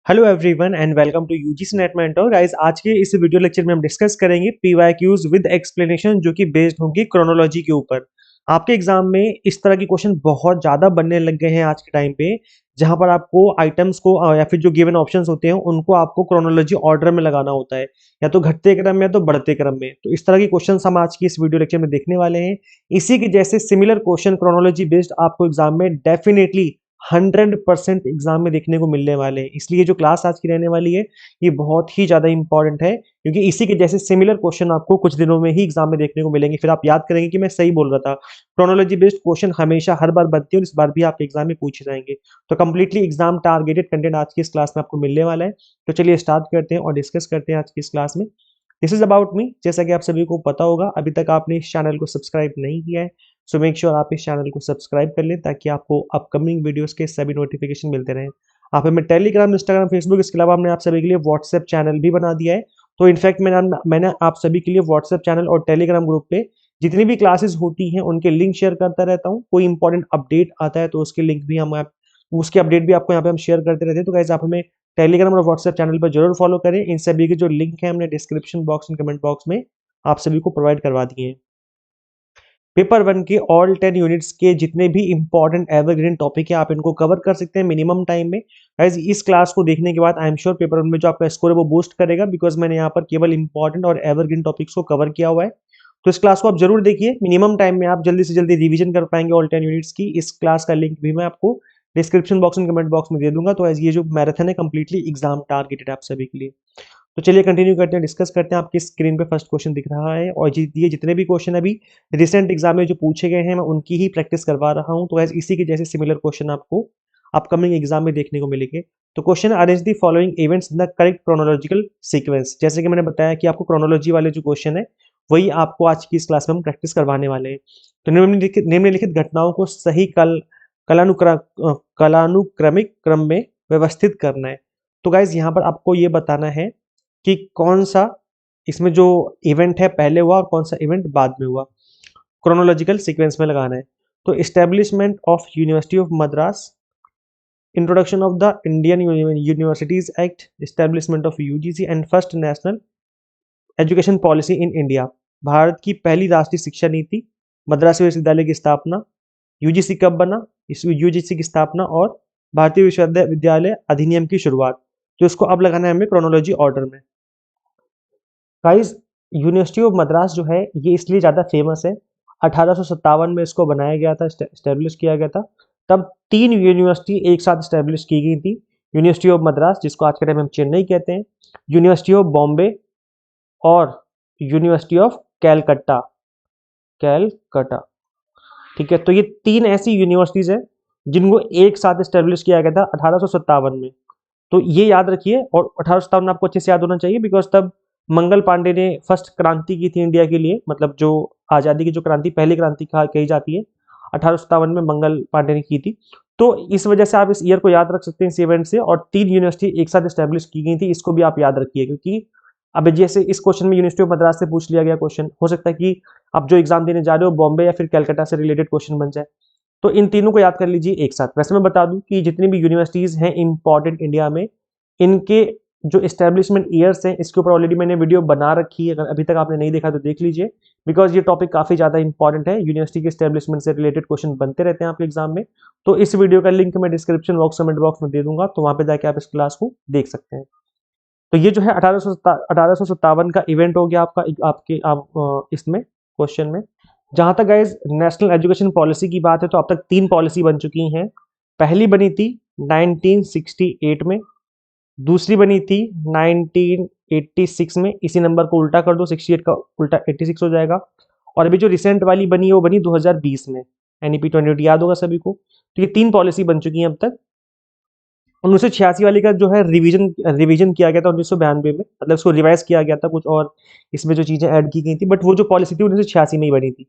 Hello everyone and welcome to UGC NET mentor guys. आज के इस वीडियो लेक्चर में हम डिस्कस करेंगे पीवाईक्यूज विद एक्सप्लेनेशन जो कि बेस्ड होंगी क्रोनोलॉजी के ऊपर। आपके एग्जाम में इस तरह की क्वेश्चन बहुत ज्यादा बनने लग गए हैं आज के टाइम पे, जहां पर आपको आइटम्स को या फिर जो गिवन ऑप्शंस होते हैं उनको आपको क्रोनोलॉजी ऑर्डर में लगाना होता है, या तो घटते क्रम में या तो बढ़ते क्रम में। तो इस तरह की क्वेश्चन हम आज की इस वीडियो लेक्चर में देखने वाले हैं। इसी के जैसे सिमिलर क्वेश्चन क्रोनोलॉजी बेस्ड आपको एग्जाम में डेफिनेटली 100% एग्जाम में देखने को मिलने वाले हैं। इसलिए जो क्लास आज की रहने वाली है ये बहुत ही ज्यादा इंपॉर्टेंट है, क्योंकि इसी के जैसे सिमिलर क्वेश्चन आपको कुछ दिनों में ही एग्जाम में देखने को मिलेंगे। फिर आप याद करेंगे कि मैं सही बोल रहा था। क्रोनोलॉजी बेस्ड क्वेश्चन हमेशा हर बार बनती है और इस बार भी आपके एग्जाम में पूछे जाएंगे। तो कंप्लीटली एग्जाम टारगेटेड कंटेंट आज की इस क्लास में आपको मिलने वाला है। तो चलिए स्टार्ट करते हैं और डिस्कस करते हैं आज की इस क्लास में। This is about me. जैसा कि आप सभी को पता होगा, अभी तक आपने इस चैनल को सब्सक्राइब नहीं किया है, सो मेक श्योर आप इस चैनल को सब्सक्राइब कर लें ताकि आपको अपकमिंग वीडियोस के सभी नोटिफिकेशन मिलते रहें। आप हमें टेलीग्राम, इंस्टाग्राम, फेसबुक, इसके अलावा हमने आप सभी के लिए व्हाट्सएप चैनल भी बना दिया है। तो इनफैक्ट मैंने आप सभी के लिए व्हाट्सएप चैनल और टेलीग्राम ग्रुप पे जितनी भी क्लासेस होती हैं उनके लिंक शेयर करता रहता हूँ। कोई इंपॉर्टेंट अपडेट आता है तो उसके लिंक भी उसके अपडेट भी आपको यहाँ पे हम शेयर करते रहते हैं। तो गाइस आप हमें टेलीग्राम और व्हाट्सएप चैनल पर जरूर फॉलो करें। इन सभी के जो लिंक है हमने description box and comment box में आप सभी को प्रोवाइड करवा दिए हैं। पेपर 1 के ऑल 10 यूनिट्स के जितने भी इंपॉर्टेंट एवरग्रीन टॉपिक है आप इनको कवर कर सकते हैं मिनिमम टाइम में। गाइस इस क्लास को देखने के बाद आई एम श्योर पेपर 1 में जो आपका स्कोर है वो बूस्ट करेगा, बिकॉज मैंने यहाँ पर केवल इंपॉर्टेंट और एवरग्रीन टॉपिक्स को कवर किया हुआ है। तो इस क्लास को आप जरूर देखिए, मिनिमम टाइम में आप जल्दी से जल्दी रिवीजन कर पाएंगे ऑल 10 यूनिट्स की। इस क्लास का लिंक भी मैं आपको description box and comment box में दे दूंगा। तो ये जो मैराथन है कंप्लीटली एग्जाम टारगेटेड आप सभी के लिए। तो चलिए कंटिन्यू करते हैं, डिस्कस करते हैं। आपकी स्क्रीन पे फर्स्ट क्वेश्चन दिख रहा है और ये जितने भी क्वेश्चन अभी रिसेंट एग्जाम में जो पूछे गए हैं मैं उनकी ही प्रैक्टिस करवा रहा हूं। तो इसी के जैसे सिमिलर क्वेश्चन आपको अपकमिंग एग्जाम में देखने को मिलेंगे। तो question, arrange the following events in the correct chronological sequence. जैसे कि मैंने बताया कि आपको क्रोनोलॉजी वाले जो क्वेश्चन है वही आपको आज की इस क्लास में हम प्रैक्टिस करवाने वाले हैं। तो निम्नलिखित घटनाओं को सही कलानुक्रमिक क्रम में व्यवस्थित करना है। तो गाइज यहाँ पर आपको ये बताना है कि कौन सा इसमें जो इवेंट है पहले हुआ और कौन सा इवेंट बाद में हुआ, क्रोनोलॉजिकल सीक्वेंस में लगाना है। तो establishment of university of Madras, introduction of the Indian universities act, establishment of UGC and first national education policy in India, Bharat की पहली राष्ट्रीय शिक्षा नीति, मद्रास विश्वविद्यालय की स्थापना, यूजीसी कब बना, इस यूजीसी की स्थापना और भारतीय विश्वविद्यालय अधिनियम की शुरुआत। तो इसको अब लगाना है हमें क्रोनोलॉजी ऑर्डर में। गाइस यूनिवर्सिटी ऑफ मद्रास जो है ये इसलिए ज़्यादा फेमस है, 1857 में इसको बनाया गया था, स्टैब्लिश किया गया था। तब 3 यूनिवर्सिटी एक साथ स्टैब्लिश की गई थी। यूनिवर्सिटी ऑफ मद्रास, जिसको आज के टाइम में हम चेन्नई कहते हैं, यूनिवर्सिटी ऑफ बॉम्बे और यूनिवर्सिटी ऑफ कैलकट्टा। कैलकटा, ठीक है। तो ये 3 ऐसी यूनिवर्सिटीज हैं जिनको एक साथ स्टैब्लिश किया गया था 1857 में। तो ये याद रखिए, और 1857 आपको अच्छे से याद होना चाहिए बिकॉज तब मंगल पांडे ने फर्स्ट क्रांति की थी इंडिया के लिए। मतलब जो आज़ादी की जो क्रांति, पहली क्रांति कही जाती है, 1857 में मंगल पांडे ने की थी। तो इस वजह से आप इस ईयर को याद रख सकते हैं इस इवेंट से। और 3 यूनिवर्सिटी एक साथ स्टैब्लिश की गई थी, इसको भी आप याद रखिए, क्योंकि अब जैसे इस क्वेश्चन में यूनिवर्सिटी ऑफ मद्रास से पूछ लिया गया क्वेश्चन, हो सकता है कि आप जो एग्जाम देने जा रहे हो बॉम्बे या फिर कैलकाटा से रिलेटेड क्वेश्चन बन जाए। तो इन तीनों को याद कर लीजिए एक साथ। वैसे मैं बता दूं कि जितनी भी यूनिवर्सिटीज हैं इंपॉर्टेंट इंडिया में, इनके जो एस्टेब्लिशमेंट ईयर्स हैं इसके ऊपर ऑलरेडी मैंने वीडियो बना रखी है। अगर अभी तक आपने नहीं देखा तो देख लीजिए, बिकॉज ये टॉपिक काफी ज्यादा इंपॉर्टेंट है। यूनिवर्सिटी के एस्टेब्लिशमेंट से रिलेटेड क्वेश्चन बनते रहते हैं आपके एग्जाम में। तो इस वीडियो का लिंक मैं डिस्क्रिप्शन बॉक्स, कमेंट बॉक्स में दे दूंगा, तो वहां पे जाके आप इस क्लास को देख सकते हैं। तो ये जो है 1857 का इवेंट हो गया इसमें क्वेश्चन में। जहां तक गाइज नेशनल एजुकेशन पॉलिसी की बात है तो अब तक 3 पॉलिसी बन चुकी हैं। पहली बनी थी 1968 में, दूसरी बनी थी 1986 में, इसी नंबर को उल्टा कर दो, 68 का उल्टा 86 हो जाएगा। और अभी जो रिसेंट वाली बनी है वो बनी 2020 में, एनईपी 2020 याद होगा सभी को। तो ये 3 पॉलिसी बन चुकी हैं अब तक। 1986 वाली का जो है रिवीजन किया गया था 1992 में, मतलब उसको रिवाइज किया गया था, कुछ और इसमें जो चीजें ऐड की गई थी, बट वो जो पॉलिसी थी 1986 में ही बनी थी।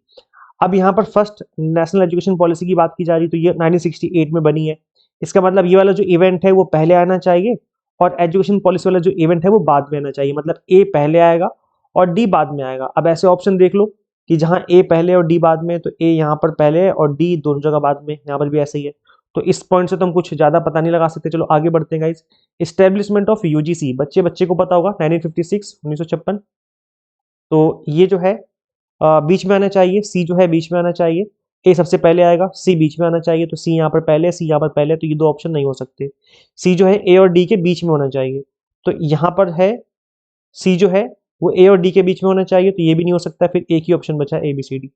अब यहाँ पर फर्स्ट नेशनल एजुकेशन पॉलिसी की बात की जा रही है तो ये 1968 में बनी है। इसका मतलब ये वाला जो इवेंट है वो पहले आना चाहिए और एजुकेशन पॉलिसी वाला जो इवेंट है वो बाद में आना चाहिए। मतलब ए पहले आएगा और डी बाद में आएगा। अब ऐसे ऑप्शन देख लो कि जहाँ ए पहले और डी बाद में, तो ए यहाँ पर पहले और डी दोनों जगह बाद में, यहाँ पर भी ऐसे ही है। तो इस पॉइंट से तो हम कुछ ज्यादा पता नहीं लगा सकते। चलो आगे बढ़ते हैं गाइस। एस्टेब्लिशमेंट ऑफ यूजीसी, बच्चे बच्चे को पता होगा 1956 1956। तो ये जो है बीच में आना चाहिए, सी जो है बीच में आना चाहिए, ए सबसे पहले आएगा, सी बीच में आना चाहिए, तो सी यहाँ पर पहले, सी यहाँ पर पहले, तो ये दो ऑप्शन नहीं हो सकते। सी जो है ए और डी के बीच में होना चाहिए, तो यहाँ पर है सी जो है वो ए और डी के बीच में होना चाहिए, तो ये भी नहीं हो सकता। फिर एक ही ऑप्शन बचा ए बी सी डी।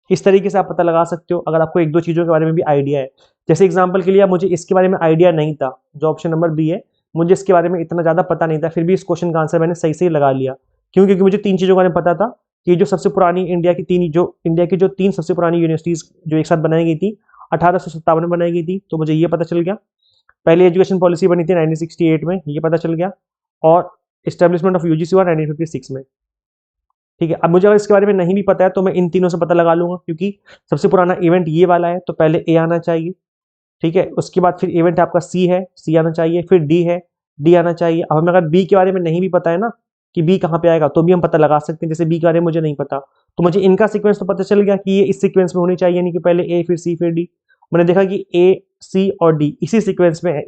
इस तरीके से आप पता लगा सकते हो अगर आपको एक दो चीज़ों के बारे में भी आइडिया है। जैसे एग्जाम्पल के लिए मुझे इसके बारे में आइडिया नहीं था, जो ऑप्शन नंबर बी है, मुझे इसके बारे में इतना ज़्यादा पता नहीं था, फिर भी इस क्वेश्चन का आंसर मैंने सही सही लगा लिया। क्यों? क्योंकि मुझे तीन चीज़ों के बारे में पता था कि जो सबसे पुरानी इंडिया की जो तीन सबसे पुरानी यूनिवर्सिटीज़ जो एक साथ बनाई गई थी 1857 में बनाई गई थी, तो मुझे ये पता चल गया। पहली एजुकेशन पॉलिसी बनी थी 1968 में, ये पता चल गया। और एस्टेब्लिशमेंट ऑफ यूजीसी हुआ 1956 में। ठीक है, अब मुझे अगर इसके बारे में नहीं भी पता है तो मैं इन तीनों से पता लगा लूंगा, क्योंकि सबसे पुराना इवेंट ये वाला है, तो पहले ए आना चाहिए। ठीक है, उसके बाद फिर इवेंट आपका सी है, सी आना चाहिए, फिर डी है, डी आना चाहिए। अब हमें अगर बी के बारे में नहीं भी पता है ना कि बी कहाँ पे आएगा, तो भी हम पता लगा सकते हैं। जैसे बी के बारे में मुझे नहीं पता, तो मुझे इनका सीक्वेंस तो पता चल गया कि ये इस सीक्वेंस में होनी चाहिए, यानी कि पहले ए फिर सी फिर डी। मैंने देखा कि ए सी और डी इसी सीक्वेंस में है,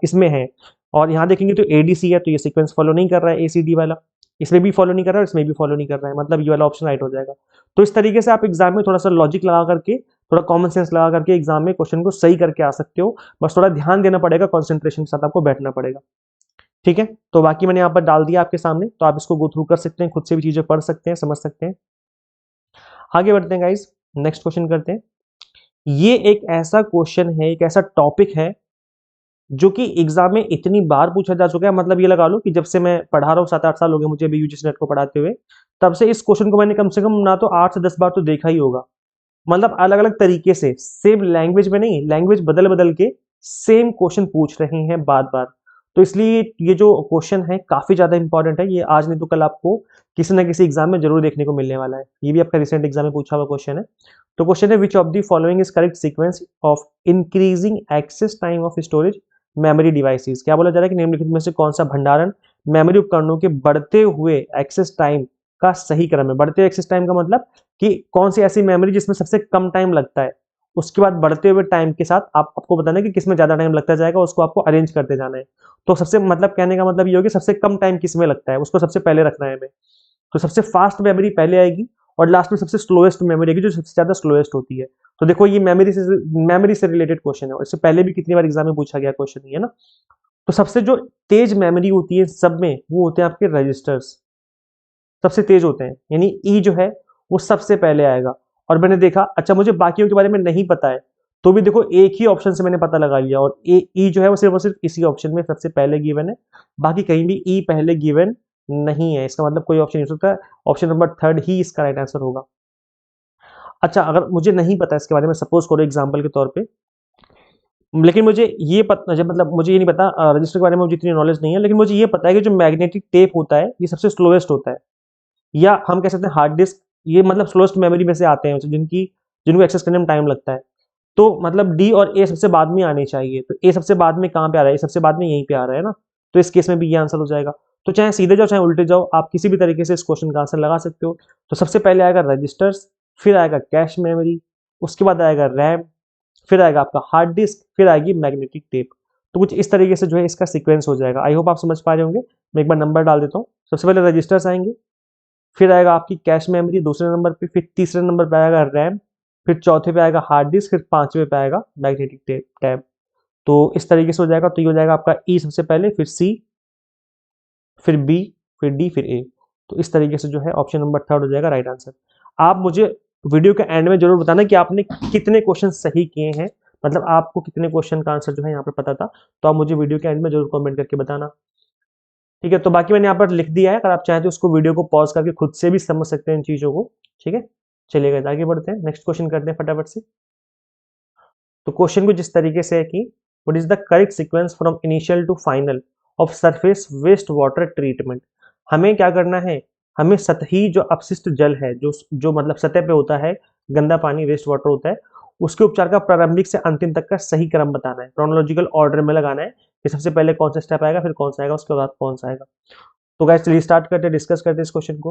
इसमें है। और यहाँ देखेंगे तो ए डी सी है, तो ये सीक्वेंस फॉलो नहीं कर रहा है ए सी डी वाला, इसमें भी फॉलो नहीं कर रहा है, इसमें भी फॉलो नहीं कर रहा है, मतलब ये वाला ऑप्शन राइट हो जाएगा। तो इस तरीके से आप एग्जाम में थोड़ा सा लॉजिक लगा करके, थोड़ा कॉमन सेंस लगा करके एग्जाम में क्वेश्चन को सही करके आ सकते हो। बस थोड़ा ध्यान देना पड़ेगा, कॉन्सेंट्रेशन के साथ आपको बैठना पड़ेगा। ठीक है, तो बाकी मैंने यहाँ पर डाल दिया आपके सामने, तो आप इसको गो थ्रू कर सकते हैं, खुद से भी चीजें पढ़ सकते हैं, समझ सकते हैं। आगे बढ़ते हैं गाइस, नेक्स्ट क्वेश्चन करते हैं। ये एक ऐसा क्वेश्चन है, एक ऐसा टॉपिक है जो कि एग्जाम में इतनी बार पूछा जा चुका है, मतलब ये लगा लो कि जब से मैं पढ़ा रहा हूँ, 7-8 साल हो गए मुझे अभी यूजीसी नेट को पढ़ाते हुए, तब से इस क्वेश्चन को मैंने कम से कम ना तो 8 से 10 बार तो देखा ही होगा। मतलब अलग अलग तरीके से, सेम लैंग्वेज में नहीं, लैंग्वेज बदल बदल के सेम क्वेश्चन पूछ रहे हैं बार बार। तो इसलिए ये जो क्वेश्चन है काफी ज्यादा इंपॉर्टेंट है, ये आज नहीं तो कल आपको किसी ना किसी एग्जाम में जरूर देखने को मिलने वाला है। ये भी आपका रिसेंट एग्जाम में पूछा हुआ क्वेश्चन है। तो क्वेश्चन है, which of the following is correct sequence of increasing access time of storage memory devices. क्या बोला जा रहा है कि निम्नलिखित में से कौन सा भंडारण मेमोरी उपकरणों के बढ़ते हुए एक्सेस टाइम का सही क्रम है। बढ़ते एक्सेस टाइम का मतलब कि कौन सी ऐसी मेमोरी जिसमें सबसे कम टाइम लगता है, उसके बाद बढ़ते हुए टाइम के साथ आपको बताना है कि किसमें ज्यादा टाइम लगता जाएगा, उसको आपको अरेंज करते जाना है। तो सबसे मतलब कहने का मतलब ये होगी सबसे कम टाइम किसमें लगता है उसको सबसे पहले रखना है हमें। तो सबसे फास्ट मेमोरी पहले आएगी और लास्ट में सबसे स्लोएस्ट मेमोरी आएगी जो सबसे ज्यादा स्लोएस्ट होती है। तो देखो ये मेमोरी से रिलेटेड क्वेश्चन है, और इससे पहले भी कितनी बार एग्जाम में पूछा गया क्वेश्चन है ना। तो सबसे जो तेज मेमोरी होती है सब में, वो होते हैं आपके रजिस्टर्स, सबसे तेज होते हैं, यानी ई जो है वो सबसे पहले आएगा। और मैंने देखा, अच्छा मुझे बाकियों के बारे में नहीं पता है, तो भी देखो एक ही ऑप्शन से मैंने पता लगा लिया, और ए ई जो है वो सिर्फ और सिर्फ इसी ऑप्शन में सबसे पहले गिवन है, बाकी कहीं भी ई पहले गिवन नहीं है। इसका मतलब कोई ऑप्शन नहीं हो सकता, ऑप्शन नंबर थर्ड ही इसका राइट आंसर होगा। अच्छा, अगर मुझे नहीं पता इसके बारे में, सपोज करो एग्जाम्पल के तौर पे, लेकिन मुझे ये पता, मतलब मुझे ये नहीं पता, रजिस्टर के बारे में मुझे इतनी नॉलेज नहीं है, लेकिन मुझे ये पता है कि जो मैग्नेटिक टेप होता है ये सबसे स्लोएस्ट होता है, या हम कह सकते हैं हार्ड डिस्क, ये मतलब स्लोएस्ट मेमोरी में से आते हैं जिनको एक्सेस करने में टाइम लगता है। तो मतलब डी और ए सबसे बाद में आने चाहिए, तो ए सबसे बाद में कहाँ पे आ रहा है, ए सबसे बाद में यहीं पे आ रहा है ना, तो इस केस में भी ये आंसर हो जाएगा। तो चाहे सीधे जाओ चाहे उल्टे जाओ, आप किसी भी तरीके से इस क्वेश्चन का आंसर लगा सकते हो। तो सबसे पहले आएगा रजिस्टर्स, फिर आएगा कैश मेमोरी, उसके बाद आएगा रैम, फिर आएगा आपका हार्ड डिस्क, फिर आएगी मैग्नेटिक टेप। तो कुछ इस तरीके से जो है इसका सीक्वेंस हो जाएगा। आई होप आप समझ पा रहे होंगे। मैं एक बार नंबर डाल देता हूँ। सबसे पहले रजिस्टर्स आएंगे, फिर आएगा आपकी कैश मेमोरी दूसरे नंबर पे, फिर तीसरे नंबर पे आएगा रैम, फिर चौथे पे आएगा हार्ड डिस्क, फिर पांचवे पे आएगा मैग्नेटिक टैब। तो इस तरीके से हो जाएगा। तो ये हो जाएगा आपका ई सबसे पहले, फिर सी, फिर बी, फिर डी, फिर ए। तो इस तरीके से जो है ऑप्शन नंबर थर्ड हो जाएगा राइट आंसर। आप मुझे वीडियो के एंड में जरूर बताना कि आपने कितने क्वेश्चन सही किए हैं, मतलब आपको कितने क्वेश्चन का आंसर जो है यहाँ पर पता था। तो आप मुझे वीडियो के एंड में जरूर कमेंट करके बताना। ठीक है, तो बाकी मैंने यहाँ पर लिख दिया है, अगर आप चाहें तो उसको वीडियो को पॉज करके खुद से भी समझ सकते हैं इन चीजों को। ठीक है, चलिएगा आगे बढ़ते हैं, नेक्स्ट क्वेश्चन करते हैं फटाफट से। तो क्वेश्चन को जिस तरीके से है कि what is the correct sequence from initial to final of surface waste water treatment. हमें क्या करना है, हमें सतही जो अपशिष्ट जल है, जो जो मतलब सतह पे होता है, गंदा पानी वेस्ट वाटर होता है, उसके उपचार का प्रारंभिक से अंतिम तक का सही क्रम बताना है, क्रोनोलॉजिकल ऑर्डर में लगाना है कि सबसे पहले कौन सा स्टेप आएगा, फिर कौन सा आएगा, उसके बाद कौन सा आएगा। तो गाइस चलिए स्टार्ट करते हैं, डिस्कस करते हैं इस क्वेश्चन को।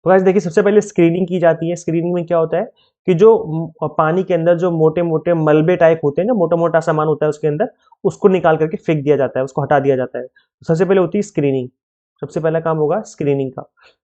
तो गाइस देखिए, सबसे पहले स्क्रीनिंग की जाती है। स्क्रीनिंग में क्या होता है कि जो पानी के अंदर जो मोटे मोटे मलबे टाइप होते हैं ना, मोटा मोटा सामान होता है उसके अंदर, उसको निकाल करके फेंक दिया जाता है, उसको हटा दिया जाता है। तो सबसे पहले होती है स्क्रीनिंग, सबसे पहला काम होगा स्क्रीनिंग का।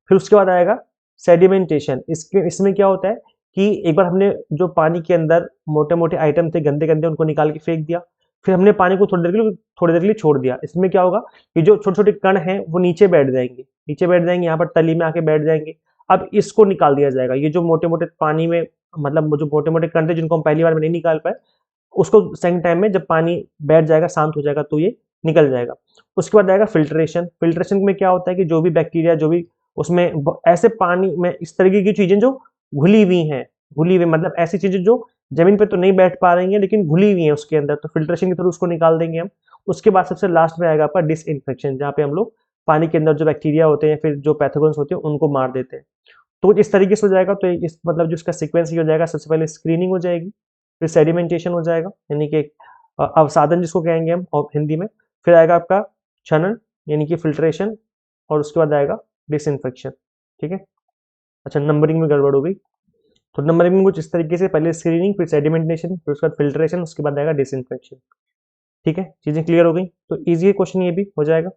फिर उसके बाद आएगा सेडिमेंटेशन। इसमें क्या होता है कि एक बार हमने जो पानी के अंदर मोटे मोटे आइटम थे गंदे गंदे, उनको निकाल के फेंक दिया, फिर हमने पानी को थोड़ी देर के लिए छोड़ दिया। इसमें क्या होगा कि जो छोटे छोटे कण हैं वो नीचे बैठ जाएंगे, नीचे बैठ जाएंगे, यहाँ पर तली में आके बैठ जाएंगे। अब इसको निकाल दिया जाएगा। ये जो मोटे मोटे पानी में, मतलब वो जो मोटे मोटे कण थे जिनको हम पहली बार में नहीं निकाल पाए, उसको सेकंड टाइम में जब पानी बैठ जाएगा, शांत हो जाएगा, तो ये निकल जाएगा। उसके बाद आएगा फिल्ट्रेशन। फिल्ट्रेशन में क्या होता है कि जो भी बैक्टीरिया, जो भी उसमें ऐसे पानी में इस तरीके की चीजें जो घुली हुई हैं, घुली हुई मतलब ऐसी चीजें जो जमीन पे तो नहीं बैठ पा रही हैं लेकिन घुली हुई हैं उसके अंदर, तो फिल्ट्रेशन के थ्रू उसको निकाल देंगे हम। उसके बाद सबसे लास्ट में आएगा आपका डिसइंफेक्शन, जहाँ पे हम लोग पानी के अंदर जो बैक्टीरिया होते हैं, फिर जो पैथोजेंस होते हैं, उनको मार देते हैं। तो इस तरीके से हो जाएगा। तो इस मतलब जो इसका सीक्वेंस ये हो जाएगा, सबसे पहले स्क्रीनिंग हो जाएगी, फिर सेडिमेंटेशन हो जाएगा, यानी कि अवसादन जिसको कहेंगे हम और हिंदी में। फिर आएगा आपका क्षनन, यानी कि फिल्ट्रेशन, और उसके बाद आएगा डिसइंफेक्शन। ठीक है। अच्छा, नंबरिंग में गड़बड़ हो गई। तो नंबरिंग में कुछ इस तरीके से, पहले स्क्रीनिंग, फिर सेडिमेंटेशन, फिर उसके बाद फिल्ट्रेशन, उसके बाद आएगा डिसइंफेक्शन। ठीक है, चीजें क्लियर हो गई। तो इजी है क्वेश्चन, ये भी हो जाएगा।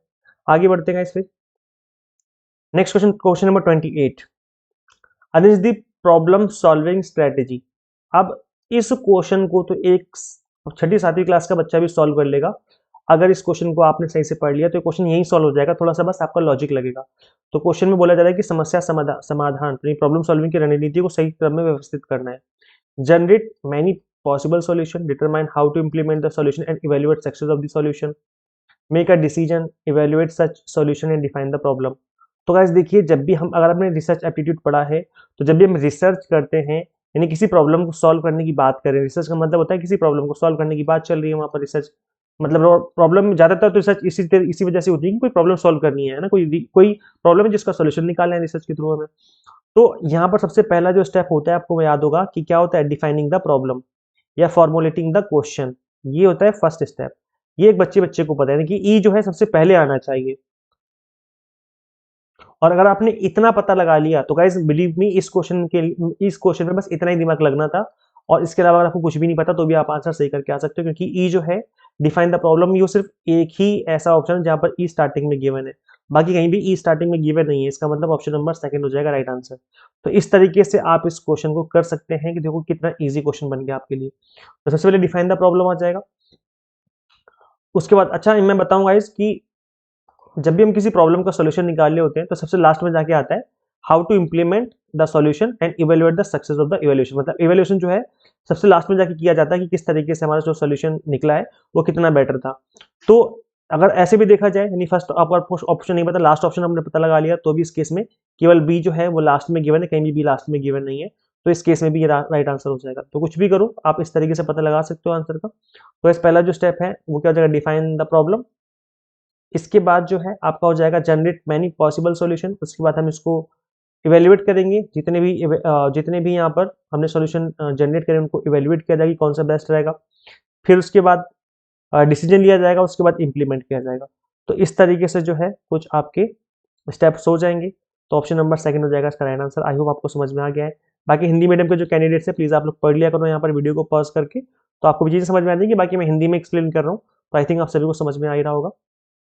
आगे बढ़ते हैं फिर next question, question number 28। Arrange the problem solving strategy. अब इस क्वेश्चन को तो एक छठी सातवीं क्लास का बच्चा भी सॉल्व कर लेगा। अगर इस क्वेश्चन को आपने सही से पढ़ लिया तो क्वेश्चन यही सॉल्व हो जाएगा, थोड़ा सा बस आपका लॉजिक लगेगा। तो क्वेश्चन में बोला जा रहा है कि समस्या समाधान प्रॉब्लम सॉल्विंग की रणनीति को सही क्रम में व्यवस्थित करना है। Generate many possible solution, determine how to implement the solution and evaluate success of the solution, make a decision, evaluate such solution and define the problem. तो गाइस देखिए, जब भी हम, अगर आपने रिसर्च एप्टीट्यूड पढ़ा है, तो जब भी हम रिसर्च करते हैं, यानी किसी प्रॉब्लम को सॉल्व करने की बात करें, रिसर्च का मतलब होता है किसी प्रॉब्लम को सॉल्व करने की बात चल रही है, वहां पर रिसर्च मतलब प्रॉब्लम ज्यादातर तो रिसर्च इसी वजह से होती है कि कोई प्रॉब्लम सॉल्व करनी है ना, कोई प्रॉब्लम है जिसका सोल्यूशन निकालना है रिसर्च के थ्रू हमें। तो यहाँ पर सबसे पहला जो स्टेप होता है, आपको याद होगा कि क्या होता है, डिफाइनिंग द प्रॉब्लम या फॉर्मुलेटिंग द क्वेश्चन। ये होता है फर्स्ट स्टेप। ये एक बच्चे को पता है कि ई जो है सबसे पहले आना चाहिए। और अगर आपने इतना पता लगा लिया तो गाइस बिलीव मी, इस क्वेश्चन में बस इतना ही दिमाग लगना था, और इसके अलावा अगर आपको कुछ भी नहीं पता तो भी आप आंसर सही करके आ सकते हो, क्योंकि ई जो है डिफाइन द प्रॉब्लम, ये सिर्फ एक ही ऐसा ऑप्शन है जहां पर ई स्टार्टिंग में गिवन है, बाकी कहीं भी ई स्टार्टिंग में गिवन नहीं है। इसका मतलब ऑप्शन नंबर सेकंड हो जाएगा राइट आंसर। तो इस तरीके से आप इस क्वेश्चन को कर सकते हैं कि देखो कितना ईजी क्वेश्चन बन गया आपके लिए। तो सबसे पहले डिफाइन द प्रॉब्लम आ जाएगा। उसके बाद अच्छा मैं बताऊंगा गाइस कि जब भी हम किसी प्रॉब्लम का सॉल्यूशन निकालने होते हैं तो सबसे लास्ट में जाके आता है how to implement the solution and evaluate the success of the evaluation. मतलब इवेल्यूशन जो है सबसे लास्ट में जाके किया जाता है कि किस तरीके से हमारा जो सॉल्यूशन निकला है वो कितना बेटर था। तो अगर ऐसे भी देखा जाए, यानी फर्स्ट आपको ऑप्शन नहीं पता, लास्ट ऑप्शन हमने पता लगा लिया, तो भी इस केस में केवल बी जो है वो लास्ट में गिवन है, कहीं भी बी लास्ट में गिवन नहीं है, तो इस केस में भी ये राइट आंसर हो जाएगा। तो कुछ भी करो आप इस तरीके से पता लगा सकते हो आंसर का। तो इस पहला जो स्टेप है वो क्या हो जाएगा, डिफाइन द प्रॉब्लम। इसके बाद जो है आपका हो जाएगा जनरेट मैनी पॉसिबल सॉल्यूशन। उसके बाद हम इसको इवेल्युएट करेंगे, जितने भी यहाँ पर हमने सॉल्यूशन जनरेट करें उनको इवेल्युएट किया जाएगा कौन सा बेस्ट रहेगा। फिर उसके बाद डिसीजन लिया जाएगा, उसके बाद इंप्लीमेंट किया जाएगा। तो इस तरीके से जो है कुछ आपके स्टेप्स हो जाएंगे। तो ऑप्शन नंबर सेकंड हो जाएगा इसका राइट आंसर। आई होप आपको समझ में आ गया है। बाकी हिंदी मीडियम के जो कैंडिडेट्स हैं प्लीज आप लोग पढ़ लिया करो यहाँ पर वीडियो को पॉज करके, तो आपको भी चीजें समझ में आ जाएगी। बाकी मैं हिंदी में एक्सप्लेन कर रहा हूँ, तो आई थिंक आप सभी को समझ में आ ही रहा होगा।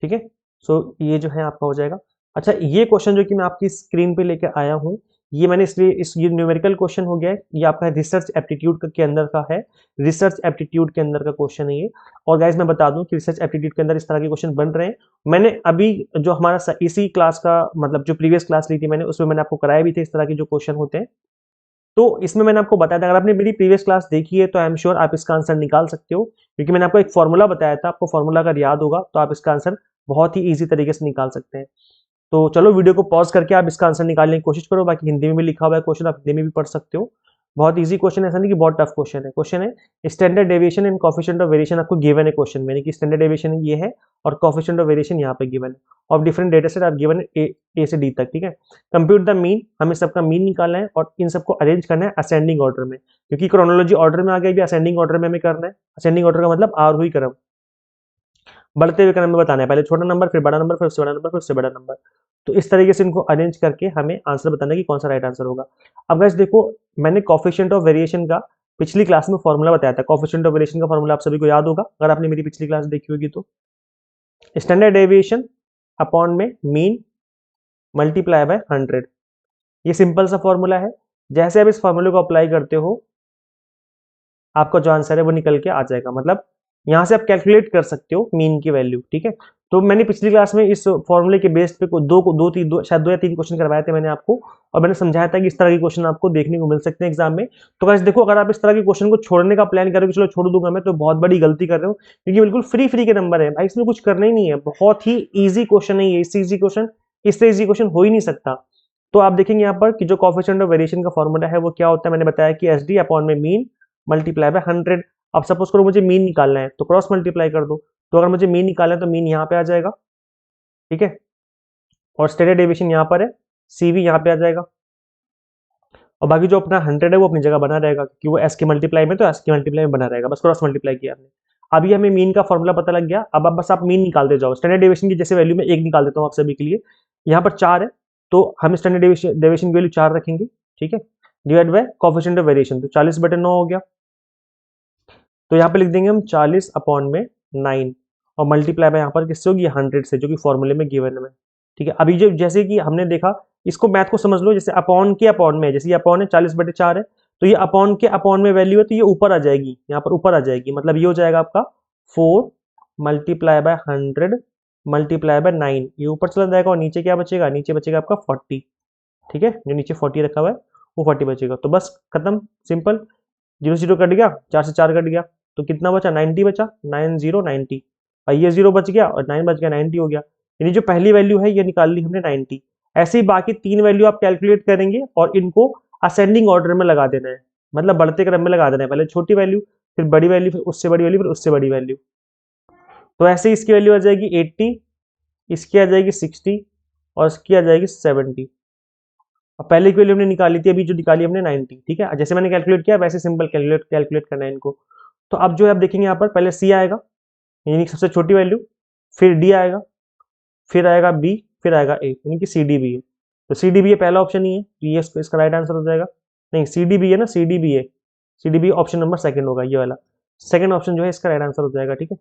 ठीक है। सो ये जो है आपका हो जाएगा। अच्छा, ये क्वेश्चन जो कि मैं आपकी स्क्रीन पे लेके आया हूँ, ये मैंने इसलिए ये न्यूमेरिकल क्वेश्चन हो गया है, ये आपका रिसर्च एप्टीट्यूड के अंदर का है, रिसर्च एप्टीट्यूड के अंदर का क्वेश्चन है ये। और गाइज मैं बता दूं कि रिसर्च एप्टीट्यूड के अंदर इस तरह के क्वेश्चन बन रहे हैं। मैंने अभी जो हमारा इसी क्लास का मतलब जो प्रीवियस क्लास ली थी मैंने, उसमें मैंने आपको कराया भी थे इस तरह के जो क्वेश्चन होते हैं। तो इसमें मैंने आपको बताया था, अगर आपने मेरी प्रीवियस क्लास देखी है तो आई एम श्योर आप इसका आंसर निकाल सकते हो, क्योंकि मैंने आपको एक फॉर्मूला बताया था। आपको फॉर्मूला अगर याद होगा तो आप इसका आंसर बहुत ही ईजी तरीके से निकाल सकते हैं। तो चलो वीडियो को पॉज करके आप इसका आंसर निकालने की कोशिश करो। बाकी हिंदी में भी लिखा हुआ है क्वेश्चन, आप हिंदी में भी पढ़ सकते हो। बहुत इजी क्वेश्चन है, ऐसा नहीं कि बहुत टफ क्वेश्चन है। क्वेश्चन है standard deviation and coefficient of variation आपको गिवन है क्वेश्चन में, यानी कि स्टैंडर्ड डेविएशन ये है और कोएफिशिएंट ऑफ वेरिएशन यहाँ पे गिवन है, ऑफ डिफरेंट डेटा सेट आप गिवन है ए से डी तक। ठीक है। कंप्यूट द मीन, हमें सबका मीन निकालना है और इन सबको अरेंज करना है असेंडिंग ऑर्डर में, क्योंकि क्रोनोलॉजी ऑर्डर में आ गया भी असेंडिंग ऑर्डर में हमें करना है। असेंडिंग ऑर्डर का मतलब आरोही क्रम, बढ़ते हुए क्रम में बताना है, पहले छोटा नंबर फिर बड़ा नंबर फिर उससे बड़ा नंबर फिर उससे बड़ा नंबर। तो इस तरीके से इनको अरेंज करके हमें आंसर बताना कि कौन सा राइट आंसर होगा। अब गाइस देखो, मैंने कोफिशिएंट ऑफ वेरिएशन का पिछली क्लास में फॉर्मूला बताया था। कोफिशिएंट ऑफ वेरिएशन का फॉर्मूला आप सभी को याद होगा अगर आपने मेरी पिछली क्लास देखी होगी तो। स्टैंडर्ड डेविएशन अपॉन में मीन मल्टीप्लाई बाय 100, ये सिंपल सा फॉर्मूला है। जैसे आप इस फॉर्मूले को अप्लाई करते हो, आपका जो आंसर है वो निकल के आ जाएगा। मतलब यहाँ से आप कैलकुलेट कर सकते हो मीन की वैल्यू, ठीक है। तो मैंने पिछली क्लास में इस फॉर्मूले के बेस पे शायद दो या तीन क्वेश्चन करवाए थे मैंने आपको, और मैंने समझाया था कि इस तरह के क्वेश्चन आपको देखने को मिल सकते हैं एग्जाम में। तो गाइस देखो, अगर आप इस तरह के क्वेश्चन को छोड़ने का प्लान करोगे, चलो छोड़ दूंगा मैं, तो बहुत बड़ी गलती कर रहे हो, क्योंकि बिल्कुल फ्री फ्री के नंबर है भाई, इसमें कुछ करना ही नहीं है। बहुत ही ईजी क्वेश्चन है ये, इससे ईजी क्वेश्चन हो ही नहीं सकता। तो आप देखेंगे यहाँ पर कि जो कोएफिशिएंट ऑफ वेरिएशन का फॉर्मूला है वो क्या होता है, मैंने बताया कि एस डी अपॉन में मीन मल्टीप्लाई बाय 100। अब सपोज करो मुझे मीन निकालना है, तो क्रॉस मल्टीप्लाई कर दो। तो अगर मुझे मीन निकालना है तो मीन यहाँ पे आ जाएगा, ठीक है, और स्टैंडर्ड डेविएशन यहाँ पर है, सी भी यहाँ पे आ जाएगा, और बाकी जो अपना 100 है वो अपनी जगह बना रहेगा, क्योंकि वो एस के मल्टीप्लाई में, तो एस के मल्टीप्लाई में बना रहेगा, बस क्रॉस मल्टीप्लाई किया आपने। अभी हमें मीन का फॉर्मूला पता लग गया। अब आप बस आप मीन निकालते जाओ। स्टैंडर्ड डेविएशन की जैसे वैल्यू में 1 निकाल देता हूँ आप सभी के लिए। यहाँ पर 4 है, तो हम स्टैंडर्ड डेविएशन की वैल्यू 4 रखेंगे, ठीक है, divide by coefficient of variation, तो 40/9 हो गया। तो यहाँ पे लिख देंगे हम 40 अपॉन में 9, और मल्टीप्लाई बाय यहाँ पर किससे होगी, 100 से, जो कि फॉर्मूले में गिवन है, ठीक है। अभी जो जैसे कि हमने देखा, इसको मैथ को समझ लो, जैसे अपॉन के अपॉन में, जैसे ये अपॉन है 40/4 है, तो ये अपॉन के अपॉन में वैल्यू है, तो ये ऊपर आ जाएगी, यहाँ पर ऊपर आ जाएगी। मतलब ये हो जाएगा आपका 4 मल्टीप्लाई बाय 100 मल्टीप्लाई बाय 9, ये ऊपर चला जाएगा, और नीचे क्या बचेगा, नीचे बचेगा आपका 40, ठीक है, जो नीचे 40 रखा हुआ है वो 40 बचेगा। तो बस खत्म, सिंपल, 0 0 कट गया, 4 से 4 कट गया, तो कितना बचा, 90 बचा, 90 और ये 0 बच गया और 9 बच गया, 90 हो गया। यानी जो पहली वैल्यू है ये निकाल ली हमने 90। ऐसे ही बाकी 3 वैल्यू आप कैलकुलेट करेंगे और इनको असेंडिंग ऑर्डर में लगा देना है, मतलब बढ़ते क्रम में लगा देना है। पहले छोटी वैल्यू, फिर बड़ी वैल्यू, फिर उससे बड़ी वैल्यू, फिर उससे बड़ी वैल्यू। तो ऐसे ही इसकी वैल्यू आ जाएगी 80, इसकी आ जाएगी 60, और इसकी आ जाएगी 70। अब पहले की वैल्यू हमने निकाली थी, अभी जो निकाली हमने 90, ठीक है। जैसे मैंने कैलकुलेट किया वैसे सिंपल कैलकुलेट करना है इनको। तो अब जो है आप देखेंगे यहाँ पर पहले सी आएगा, यानी कि सबसे छोटी वैल्यू, फिर डी आएगा, फिर आएगा बी, फिर आएगा ए, यानी कि सी डी बी है। तो सी डी बी ए पहला ऑप्शन ही है, तो ये इसका राइट आंसर हो जाएगा। नहीं, सी डी बी है ना, C D B A, C D B option number second होगा, ये वाला सेकंड ऑप्शन जो है इसका राइट आंसर हो जाएगा, ठीक है।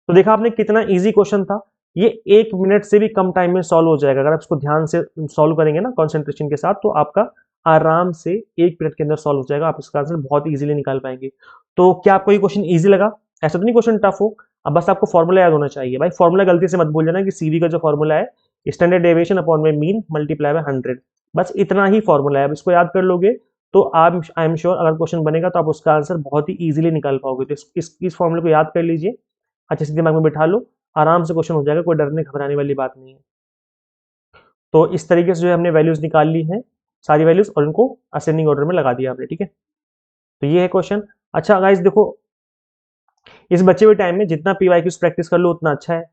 तो देखा आपने कितना ईजी क्वेश्चन था, ये 1 मिनट से भी कम टाइम में सॉल्व हो जाएगा। अगर आप इसको ध्यान से सॉल्व करेंगे ना कॉन्सेंट्रेशन के साथ, तो आपका आराम से 1 मिनट के अंदर सॉल्व हो जाएगा, आप इसका आंसर बहुत इजीली निकाल पाएंगे। तो क्या आपको ये क्वेश्चन इजी लगा? ऐसा तो नहीं क्वेश्चन टफ हो, अब बस आपको फॉर्मूला याद होना चाहिए भाई। फॉर्मूला गलती से मत भूल जाना कि सीवी का जो फॉर्मूला है, स्टैंडर्ड डेविएशन अपॉन में मीन मल्टीप्लाई बाय 100, बस इतना ही फॉर्मूला है। अब इसको याद कर लोगे तो आप, आई एम श्योर, अगर क्वेश्चन बनेगा तो आप उसका आंसर बहुत ही इजीली निकाल पाओगे। तो इस फॉर्मूले को याद कर लीजिए, अच्छे से दिमाग में बिठा लो, आराम से क्वेश्चन हो जाएगा, कोई डरने घबराने वाली बात नहीं है। तो इस तरीके से जो है हमने वैल्यूज निकाल ली हैं, सारी वैल्यूज, और इनको असेंडिंग ऑर्डर में लगा दिया आपने, ठीक है। तो ये है क्वेश्चन। अच्छा गाइस देखो, इस बचे हुए टाइम में जितना पीवाईक्यूज प्रैक्टिस कर लो उतना अच्छा है।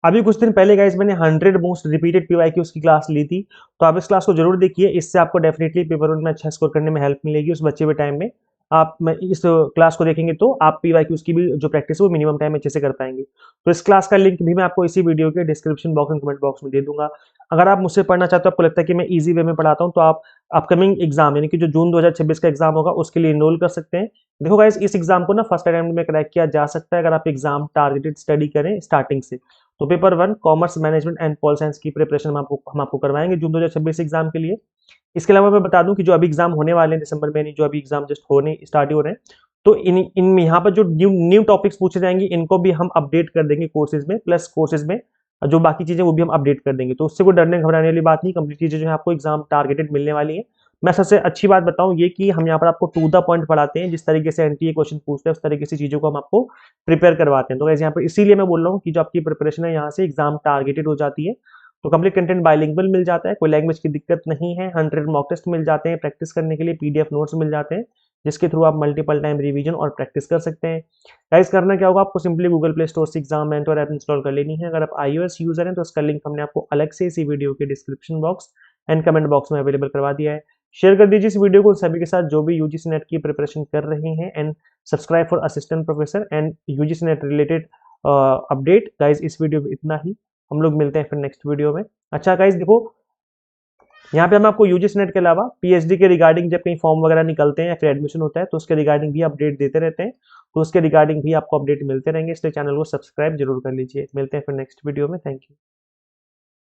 अभी कुछ दिन पहले गाइस मैंने 100 मोस्ट रिपीटेड पीवाईक्यूज की क्लास ली थी, तो आप इस क्लास को जरूर देखिए, इससे आपको डेफिनेटली पेपर 1 में अच्छा स्कोर करने में हेल्प मिलेगी। उस बचे हुए टाइम में आप इस क्लास को देखेंगे तो आप पीवाईक्यूज की भी जो प्रैक्टिस है वो मिनिमम टाइम में अच्छे से कर पाएंगे। तो इस क्लास का लिंक भी मैं आपको इसी वीडियो के description box and comment box में दे दूंगा। अगर आप मुझसे पढ़ना चाहते हो, आपको लगता है कि मैं इजी वे में पढ़ाता हूँ, तो आप अपकमिंग एग्जाम यानी कि जो जून 2026 का एग्जाम होगा उसके लिए इनरोल कर सकते हैं। देखो गाइस, इस एग्जाम को ना फर्स्ट अटेम्प्ट में क्रैक किया जा सकता है अगर आप एग्जाम टारगेटेड स्टडी करें स्टार्टिंग से। तो paper 1 commerce management and pol science की प्रिपरेशन हम आपको करवाएंगे जून 2026 एग्जाम के लिए। इसके अलावा मैं बता दूं कि जो अभी एग्जाम होने वाले हैं दिसंबर में, जो अभी एग्जाम जस्ट होने स्टार्ट ही हो रहे हैं, तो इन यहाँ पर जो न्यू टॉपिक्स पूछे जाएंगे इनको भी हम अपडेट कर देंगे कोर्सेज में, प्लस कोर्सेज में जो बाकी चीजें वो भी हम अपडेट कर देंगे। तो उससे कोई डरने घबराने वाली बात नहीं, कंप्लीट चीजें जो है आपको एग्जाम टारगेटेड मिलने वाली है। मैं सबसे अच्छी बात बताऊं ये कि हम यहाँ पर आपको टू द पॉइंट पढ़ाते हैं, जिस तरीके से एनटीए क्वेश्चन पूछते हैं उस तरीके से चीजों को हम आपको प्रिपेयर करवाते हैं। तो यहाँ पर इसीलिए मैं बोल रहा हूँ कि जो आपकी प्रिपरेशन है यहाँ से एग्जाम टारगेटेड हो जाती है। तो कंप्लीट कंटेंट बाइलिंगुअल मिल जाता है, कोई लैंग्वेज की दिक्कत नहीं है, 100 मॉक टेस्ट मिल जाते हैं, प्रैक्टिस करने के लिए पीडीएफ नोट्स मिल जाते हैं, जिसके थ्रू आप मल्टीपल टाइम रिवीजन और प्रैक्टिस कर सकते हैं। गाइस करना क्या होगा, आपको सिंपली गूगल प्ले स्टोर से एग्जाम मेंटर ऐप इंस्टॉल कर लेनी है। अगर आप iOS यूजर हैं तो उसका लिंक हमने आपको अलग से इसी वीडियो के description box and comment box में अवेलेबल करवा दिया है। शेयर कर दीजिए इस वीडियो को सभी के साथ जो भी यूजीसी नेट की प्रिपरेशन कर रहे हैं, and subscribe for assistant professor and UGC net related update. Guys इस वीडियो में इतना ही। हम लोग मिलते हैं फिर नेक्स्ट वीडियो में। अच्छा गाइज देखो, यहाँ पे हम आपको यूजीसी नेट के अलावा पीएचडी के रिगार्डिंग जब कहीं फॉर्म वगैरह निकलते हैं या फिर एडमिशन होता है तो उसके रिगार्डिंग भी अपडेट देते रहते हैं, तो उसके रिगार्डिंग भी आपको अपडेट मिलते रहेंगे, इसलिए चैनल को सब्सक्राइब जरूर कर लीजिए। मिलते हैं फिर नेक्स्ट वीडियो में। Thank you.